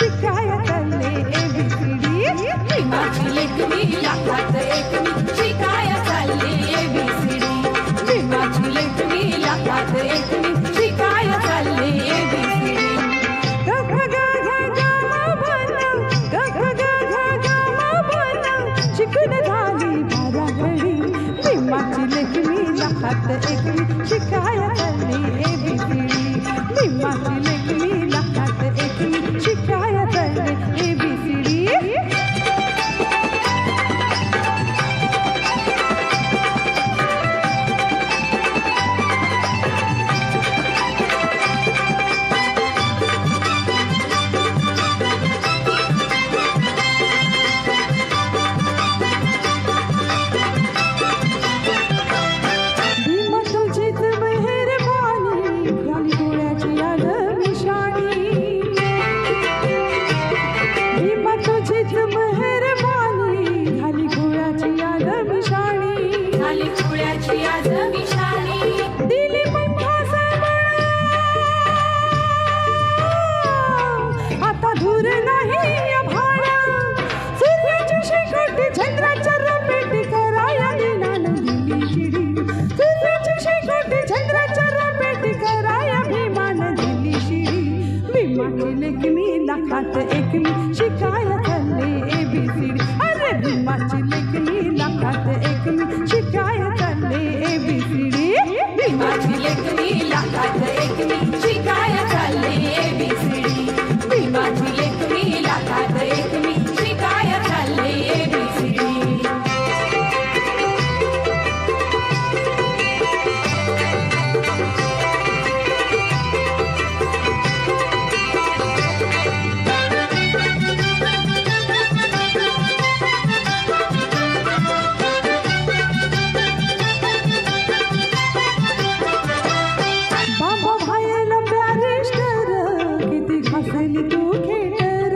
शिकायतले ABCD भीमाची लेकरी लाखात एक मी शिकायतले ABCD भीमाची लेकरी लाखात एक मी शिकायतले ABCD ग ग ग ग म भन ग ग ग ग म भन शिकून झाली बाराखडी भीमाची लेकरी लाखात एक मी शिकायतले ABCD भीमाची लेकरी लाखात एक मी शिकायतले ABCD आता दूर नाही आभाळ सूर्याची शेकोटी चंद्राच्या रपेटी कराया दिनान दिली शिडी सूर्याची शेकोटी चंद्राच्या रपेटी कराया भीमान दिली शिडी भीमाची लेकमी लाखात एक मी शिकायतले ABCD अरे भीमाची लेकमी लाखात एक मी शिकायतले ABCD भीमाची लेकमी लाखात एक मी शिकायतले ABCD भीमाची लेकरी लाखात एक मी शिकायतले ABCD बाबा भाईला बॅरिस्टर किती घासली तू खेटर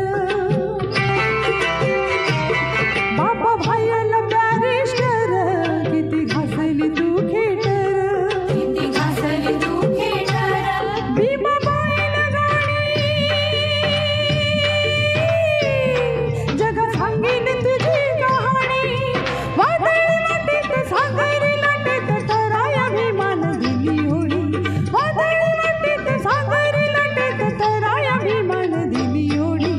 बाबा भाईला बॅरिस्टर किती घासली तू खेटर किती घासली तू खेटर भीमा बाईला गाणी जग सांगीन तुझी कहाणी वादळ वाटेत सागरी लाटेत तराया भीमान दिली होळी वादळ वाटेत सागरी लाटेत तराया भीमान दिली होळी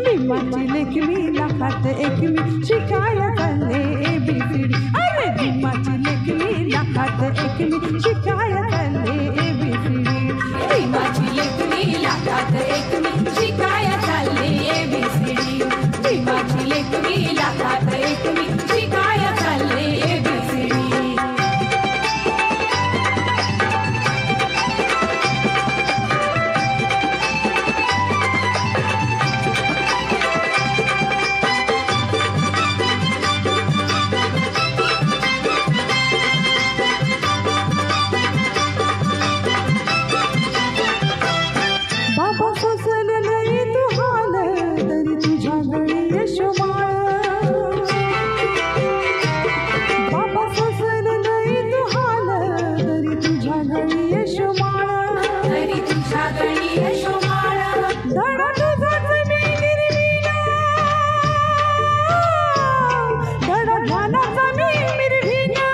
भीमाची लेकमी लाखात एक मी शिकायतले ABCD अरे भीमाची लेकमी लाखात एक मी शिकायतले ABCD भीमाची लेकमी लाखात एक मी शिकायतले ABCD भीमाची लेकमी लाखात एक मी शिकायतले ABCD बाबा सोसल नाही तू हाल तरी तुझ्या गळी यशोमाळ बाबा सोसल नाही तू हाल तरी तुझ्या गळी यशोमाळ तरी तुझ्या गळी यशोमाळ धडा तुझाच मी निर्विना धडा ध्यानाचा मी निर्विना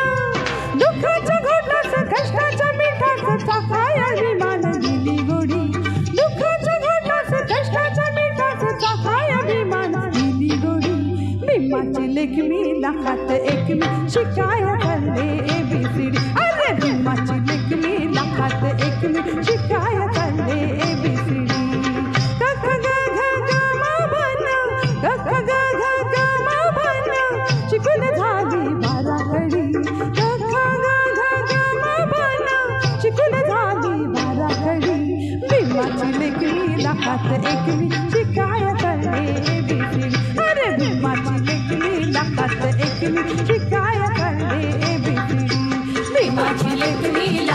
दुःखाच्या घोटाचं कष्टाच्या मिठाचं चाकाया विमान दिली गोडी दुःखाच्या घोटाचं कष्टाच्या मिठाचं चाकाया विमान दिली गोडी भीमाची लेकमी लाखात एक मी शिकायतले ABCD अरे भीमाची लेकमी लाखात एक मी शिकायतले ABCD ग ग ग ग ग म भन ग ग ग ग ग म भन शिकून झाली बाराखडी ग ग ग ग ग म भन शिकून झाली बाराखडी भीमाची लेकरी लाखात एक मी शिकायतले ABCD अरे भीमाची लेकरी लाखात एक मी शिकायतले ABCD भीमाची लेकरी